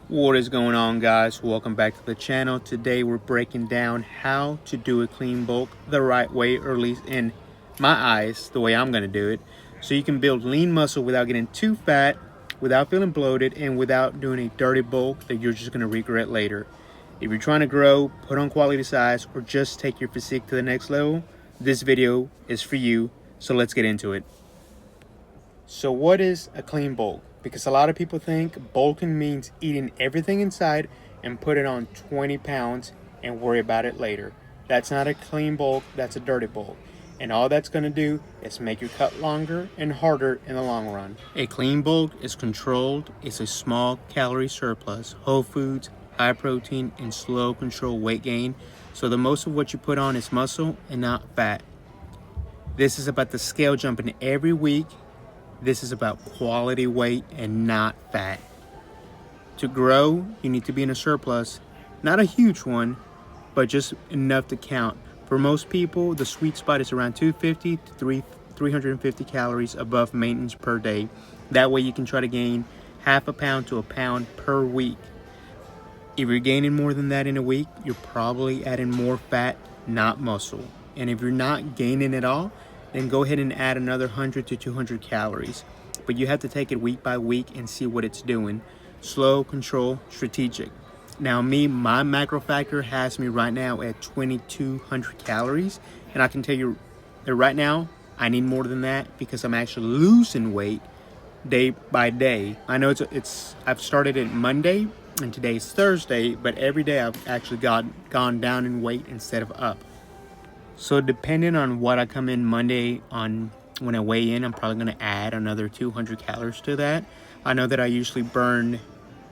What is going on, guys? Welcome back to the channel. Today we're breaking down how to do a clean bulk the right way, or at least in my eyes, the way I'm going to do it, so you can build lean muscle without getting too fat, without feeling bloated, and without doing a dirty bulk that you're just going to regret later. If you're trying to grow, put on quality size, or just take your physique to the next level, this video is for you. So let's get into it. So what is a clean bulk? Because a lot of people think bulking means eating everything inside and put it on 20 pounds and worry about it later. That's not a clean bulk, that's a dirty bulk. And all that's going to do is make your cut longer and harder in the long run. A clean bulk is controlled. It's a small calorie surplus, whole foods, high protein, and slow control weight gain. So the most of what you put on is muscle and not fat. This is about the scale jumping every week. This is about quality weight and not fat. To grow, you need to be in a surplus, not a huge one, but just enough to count. For most people, the sweet spot is around 250 to 350 calories above maintenance per day. That way you can try to gain half a pound to a pound per week. If you're gaining more than that in a week, you're probably adding more fat, not muscle. And if you're not gaining at all, then go ahead and add another 100 to 200 calories. But you have to take it week by week and see what it's doing. Slow, control, strategic. Now my macro factor has me right now at 2,200 calories. And I can tell you that right now, I need more than that because I'm actually losing weight day by day. I know I've started it Monday and today's Thursday, but every day I've actually gone down in weight instead of up. So depending on what I come in Monday on when I weigh in, I'm probably going to add another 200 calories to that. I know that I usually burn,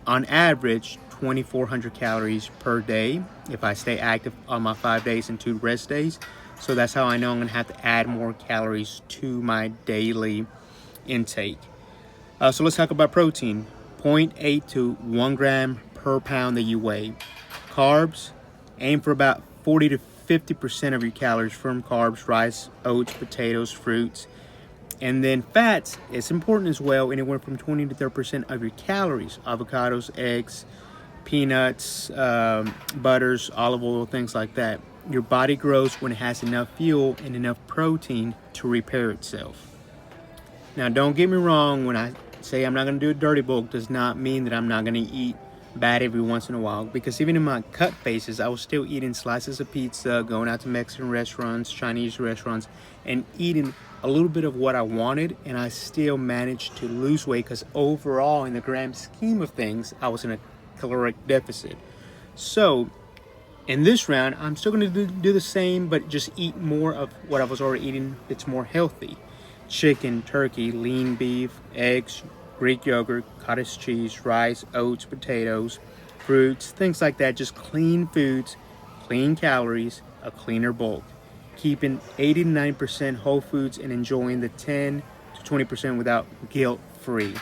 on average, 2,400 calories per day if I stay active on my 5 days and 2 rest days. So that's how I know I'm going to have to add more calories to my daily intake. So let's talk about protein. 0.8 to 1 gram per pound that you weigh. Carbs, aim for about 40 to 50% of your calories from carbs, rice, oats, potatoes, fruits. And then fats, it's important as well, anywhere from 20 to 30% of your calories. Avocados, eggs, peanuts, butters, olive oil, things like that. Your body grows when it has enough fuel and enough protein to repair itself. Now, don't get me wrong, when I say I'm not going to do a dirty bulk, does not mean that I'm not going to eat bad every once in a while, because even in my cut phases, I was still eating slices of pizza, going out to Mexican restaurants, Chinese restaurants, and eating a little bit of what I wanted, and I still managed to lose weight because overall, in the grand scheme of things, I was in a caloric deficit. So in this round, I'm still going to do the same, but just eat more of what I was already eating. It's more healthy. Chicken, turkey, lean beef, eggs, Greek yogurt, cottage cheese, rice, oats, potatoes, fruits, things like that. Just clean foods, clean calories, a cleaner bulk. Keeping 80 to 90% whole foods and enjoying the 10 to 20% without guilt-free.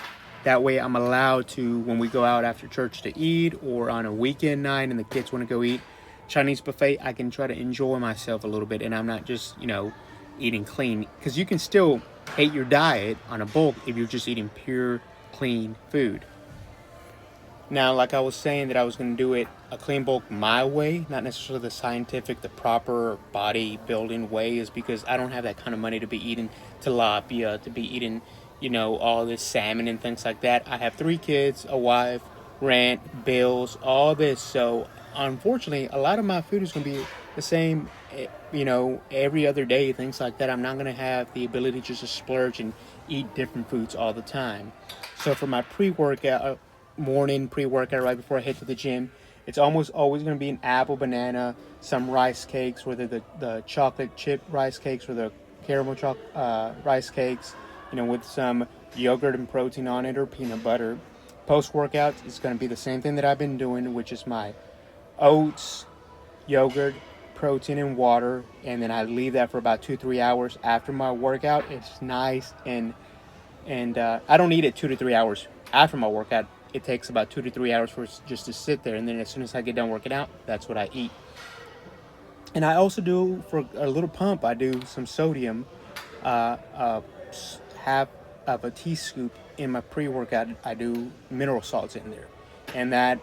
That way I'm allowed to, when we go out after church to eat, or on a weekend night and the kids want to go eat Chinese buffet, I can try to enjoy myself a little bit, and I'm not just, eating clean. Because you can still hate your diet on a bulk if you're just eating pure clean food. Now, like I was saying, that I was going to do it a clean bulk my way, not necessarily the scientific, the proper bodybuilding way, is because I don't have that kind of money to be eating tilapia, to be eating, all this salmon and things like that. I have 3 kids, a wife, rent, bills, all this. So unfortunately, a lot of my food is going to be the same, every other day, things like that. I'm not going to have the ability to just splurge and eat different foods all the time. So for my morning pre-workout right before I head to the gym, it's almost always going to be an apple, banana, some rice cakes, whether the chocolate chip rice cakes or the caramel rice cakes, with some yogurt and protein on it, or peanut butter. Post-workout, it's going to be the same thing that I've been doing, which is my oats, yogurt, protein, and water, and then I leave that for about 2-3 hours after my workout. It's nice, and I don't eat it 2 to 3 hours after my workout. It takes about 2 to 3 hours for it just to sit there, and then as soon as I get done working out, that's what I eat. And I also do, for a little pump, I do some sodium, half of a teaspoon in my pre-workout. I do mineral salts in there. and that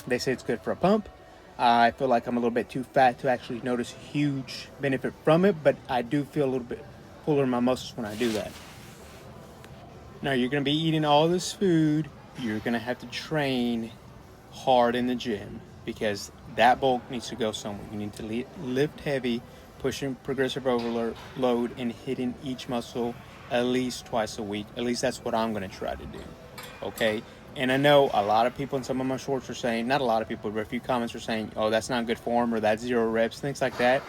they say it's good for a pump. I feel like I'm a little bit too fat to actually notice huge benefit from it, but I do feel a little bit fuller in my muscles when I do that. Now, you're going to be eating all this food. You're going to have to train hard in the gym because that bulk needs to go somewhere. You need to lift heavy, pushing progressive overload, and hitting each muscle at least twice a week. At least that's what I'm going to try to do. Okay? And I know a lot of people in some of my shorts are saying, not a lot of people, but a few comments are saying, oh, that's not good form or that's 0 reps, things like that.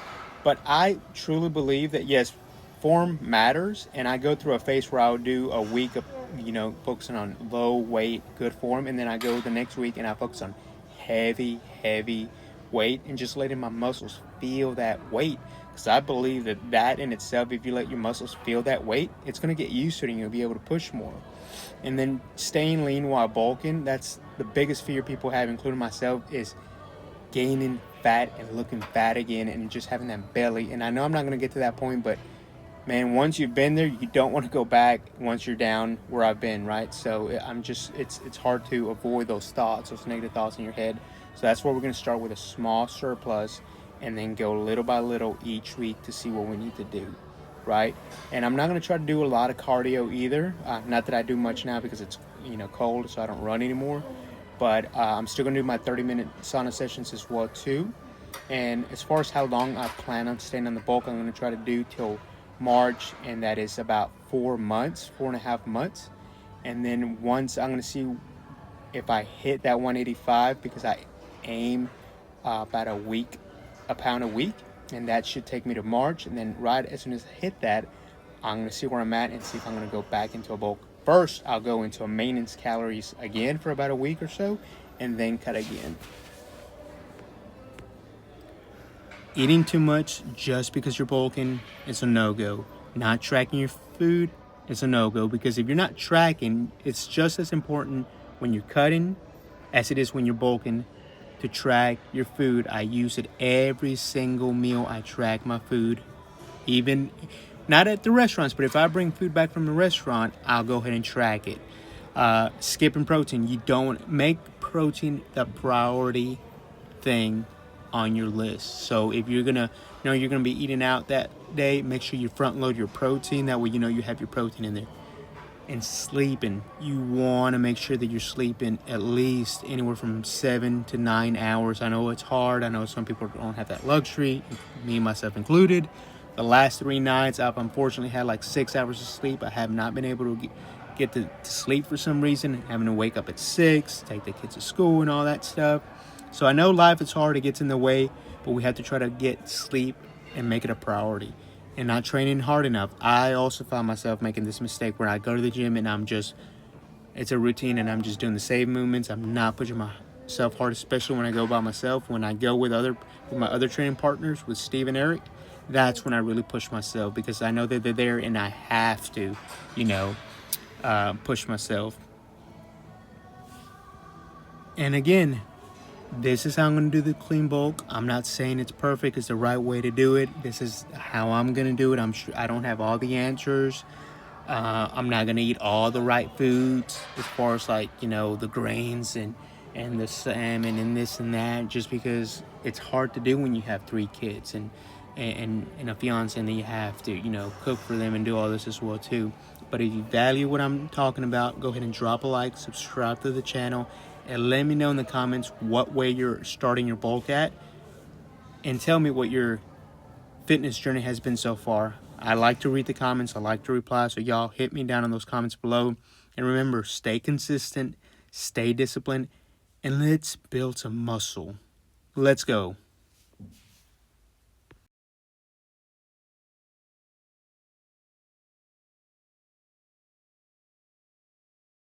But I truly believe that, yes, form matters, and I go through a phase where I'll do a week of, focusing on low weight, good form, and then I go the next week and I focus on heavy weight and just letting my muscles feel that weight. Because I believe that in itself, if you let your muscles feel that weight, it's going to get used to it and you'll be able to push more. And then staying lean while bulking, that's the biggest fear people have, including myself, is gaining fat and looking fat again and just having that belly. And I know I'm not going to get to that point, but man, once you've been there, you don't want to go back once you're down where I've been, right? So it's hard to avoid those thoughts, those negative thoughts in your head. So that's where we're going to start with a small surplus and then go little by little each week to see what we need to do, right? And I'm not going to try to do a lot of cardio either. Not that I do much now because it's, cold, so I don't run anymore. But I'm still going to do my 30-minute sauna sessions as well, too. And as far as how long I plan on staying on the bulk, I'm going to try to do till March, and that is about 4 months, 4.5 months. And then once I'm going to see if I hit that 185, because I aim about a pound a week, and that should take me to March. And then right as soon as I hit that, I'm going to see where I'm at and see if I'm going to go back into a bulk. First, I'll go into a maintenance calories again for about a week or so, and then cut again. Eating too much just because you're bulking is a no-go. Not tracking your food is a no-go, because if you're not tracking, it's just as important when you're cutting as it is when you're bulking to track your food. I use it every single meal. I track my food, even not at the restaurants, but if I bring food back from the restaurant, I'll go ahead and track it. Skipping protein. You don't make protein the priority thing on your list. So if you're gonna you're gonna be eating out that day, make sure you front load your protein. That way you have your protein in there. And sleeping, you want to make sure that you're sleeping at least anywhere from 7 to 9 hours. I know it's hard. I know some people don't have that luxury, me myself included. The last 3 nights, I've unfortunately had like 6 hours of sleep. I have not been able to get to sleep for some reason, having to wake up at 6, take the kids to school and all that stuff. So I know life is hard, it gets in the way, but we have to try to get sleep and make it a priority. And not training hard enough. I also found myself making this mistake where I go to the gym and it's a routine and I'm just doing the same movements. I'm not pushing myself hard, especially when I go by myself. When I go with my other training partners, with Steve and Eric, that's when I really push myself, because I know that they're there and I have to, push myself. And again, this is how I'm going to do the clean bulk. I'm not saying it's perfect. It's the right way to do it. This is how I'm going to do it. I'm sure I don't have all the answers. I'm not going to eat all the right foods as far as the grains and the salmon and this and that, just because it's hard to do when you have 3 kids and a fiance, and then you have to, cook for them and do all this as well too. But if you value what I'm talking about, go ahead and drop a like, subscribe to the channel, and let me know in the comments what way you're starting your bulk at, and tell me what your fitness journey has been so far. I like to read the comments. I like to reply. So y'all hit me down in those comments below. And remember, stay consistent, stay disciplined, and let's build some muscle. Let's go.